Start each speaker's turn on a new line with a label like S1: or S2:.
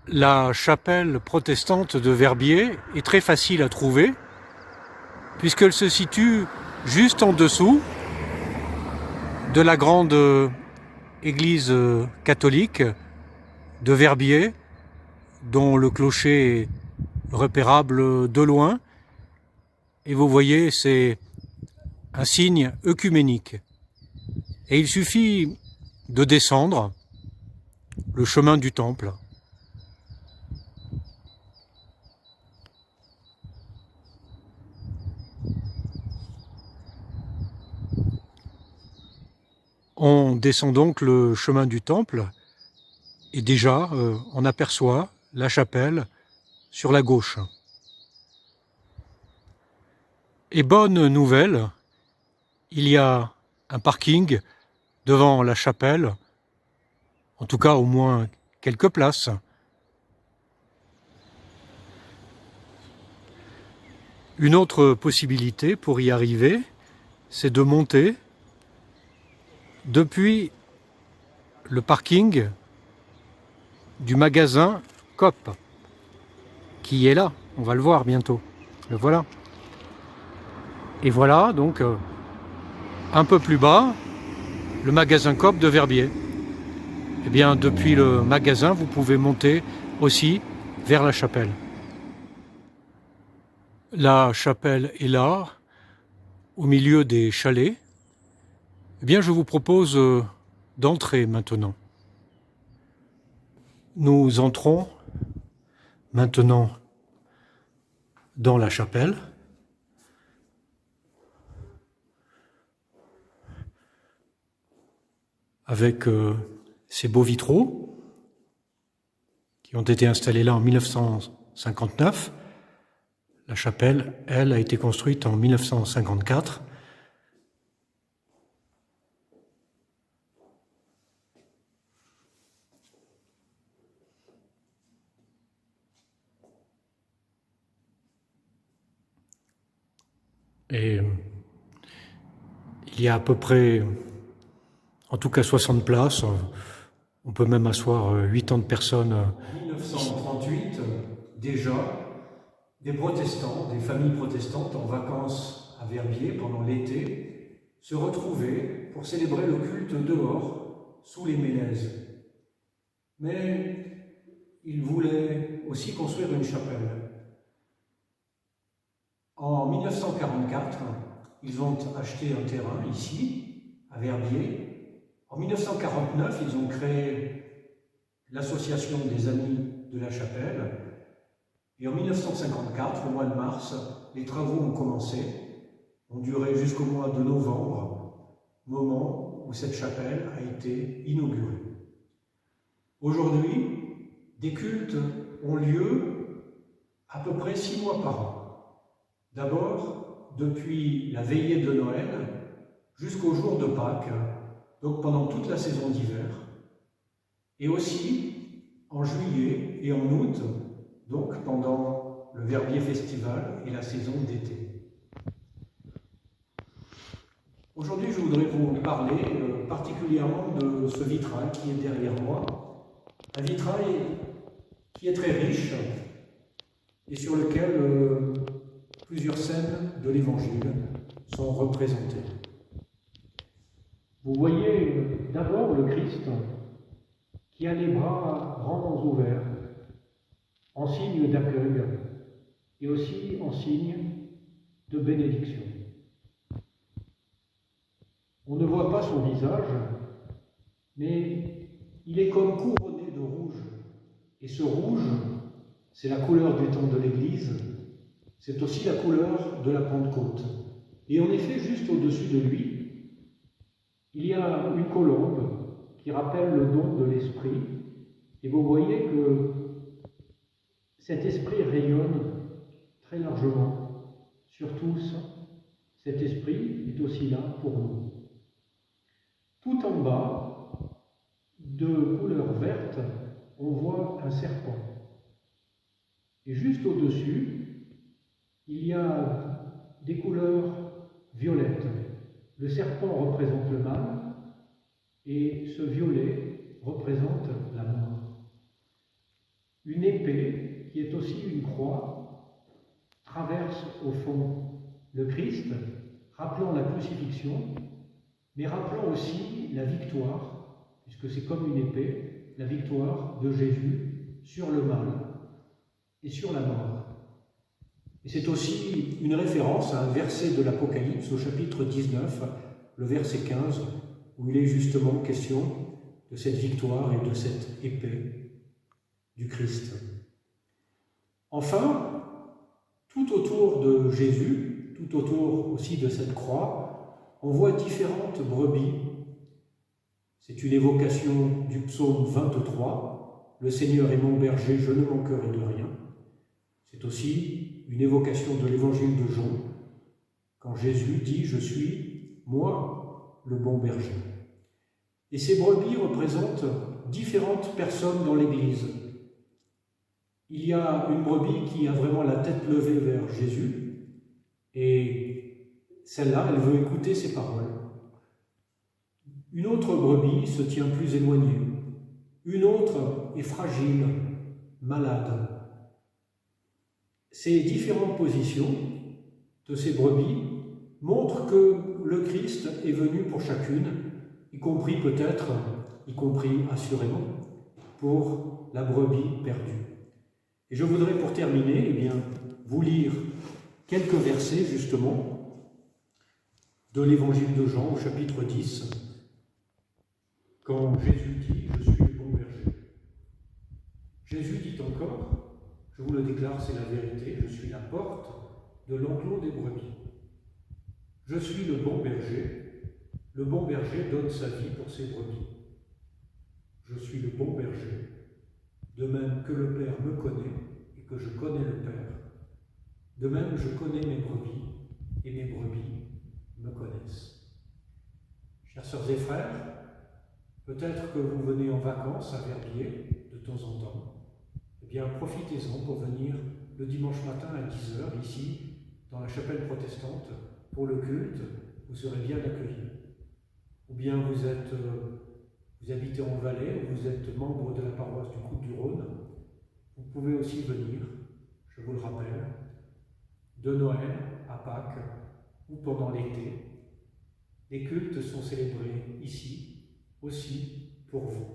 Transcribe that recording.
S1: La chapelle protestante de Verbier est très facile à trouver puisqu'elle se situe juste en dessous de la grande église catholique de Verbier, dont le clocher est repérable de loin. Et vous voyez, c'est un signe œcuménique. Et il suffit de descendre le chemin du temple. On descend donc le chemin du temple et déjà on aperçoit la chapelle sur la gauche. Et bonne nouvelle, il y a un parking devant la chapelle, en tout cas au moins quelques places. Une autre possibilité pour y arriver, c'est de monter depuis le parking du magasin Coop, qui est là, on va le voir bientôt. Le voilà. Et voilà donc un peu plus bas, le magasin Coop de Verbier. Eh bien, depuis le magasin, vous pouvez monter aussi vers la chapelle. La chapelle est là, au milieu des chalets. Eh bien, je vous propose d'entrer maintenant. Nous entrons maintenant dans la chapelle. Avec ces beaux vitraux qui ont été installés là en 1959. La chapelle, elle, a été construite en 1954. Et il y a à peu près, en tout cas 60 places. On peut même asseoir 80 personnes. En 1938, déjà, des protestants, des familles protestantes en vacances à Verbier pendant l'été, se retrouvaient pour célébrer le culte dehors, sous les mélèzes. Mais ils voulaient aussi construire une chapelle. En 1944, ils ont acheté un terrain ici, à Verbier. En 1949, ils ont créé l'association des Amis de la Chapelle. Et en 1954, au mois de mars, les travaux ont commencé, ont duré jusqu'au mois de novembre, moment où cette chapelle a été inaugurée. Aujourd'hui, des cultes ont lieu à peu près 6 mois par an. D'abord, depuis la veillée de Noël jusqu'au jour de Pâques, donc pendant toute la saison d'hiver, et aussi en juillet et en août, donc pendant le Verbier Festival et la saison d'été. Aujourd'hui, je voudrais vous parler particulièrement de ce vitrail qui est derrière moi, un vitrail qui est très riche et sur lequel plusieurs scènes de l'Évangile sont représentées. Vous voyez d'abord le Christ qui a les bras grands ouverts, en signe d'accueil et aussi en signe de bénédiction. On ne voit pas son visage, mais il est comme couronné de rouge. Et ce rouge, c'est la couleur du temps de l'Église, c'est aussi la couleur de la Pentecôte. Et en effet, juste au-dessus de lui, il y a une colombe qui rappelle le don de l'Esprit. Et vous voyez que cet Esprit rayonne très largement sur tous. Cet Esprit est aussi là pour nous. Tout en bas, de couleur verte, on voit un serpent. Et juste au-dessus, il y a des couleurs violettes. Le serpent représente le mal et ce violet représente la mort. une épée qui est aussi une croix traverse au fond le Christ, rappelant la crucifixion, mais rappelant aussi la victoire, puisque c'est comme une épée, la victoire de Jésus sur le mal et sur la mort. Et c'est aussi une référence à un verset de l'Apocalypse au chapitre 19, le verset 15, où il est justement question de cette victoire et de cette épée du Christ. Enfin, tout autour de Jésus, tout autour aussi de cette croix, on voit différentes brebis. C'est une évocation du psaume 23, « Le Seigneur est mon berger, je ne manquerai de rien ». C'est aussi une évocation de l'évangile de Jean, quand Jésus dit « Je suis, moi, le bon berger ». Et ces brebis représentent différentes personnes dans l'Église. Il y a une brebis qui a vraiment la tête levée vers Jésus, et celle-là, elle veut écouter ses paroles. Une autre brebis se tient plus éloignée. Une autre est fragile, malade. Ces différentes positions de ces brebis montrent que le Christ est venu pour chacune, y compris peut-être, y compris assurément, pour la brebis perdue. Et je voudrais pour terminer, vous lire quelques versets justement de l'évangile de Jean au chapitre 10, quand Jésus dit « Je suis le bon berger ». Jésus dit encore, je vous le déclare, c'est la vérité, je suis la porte de l'enclos des brebis. Je suis le bon berger donne sa vie pour ses brebis. Je suis le bon berger, de même que le Père me connaît et que je connais le Père. De même, je connais mes brebis et mes brebis me connaissent. Chères sœurs et frères, peut-être que vous venez en vacances à Verbier de temps en temps. Eh bien, profitez-en pour venir le dimanche matin à 10h, ici, dans la chapelle protestante, pour le culte. Vous serez bien accueillis. Ou bien vous habitez en Valais, ou vous êtes membre de la paroisse du Coude du Rhône. Vous pouvez aussi venir, je vous le rappelle, de Noël à Pâques ou pendant l'été. Les cultes sont célébrés ici aussi pour vous.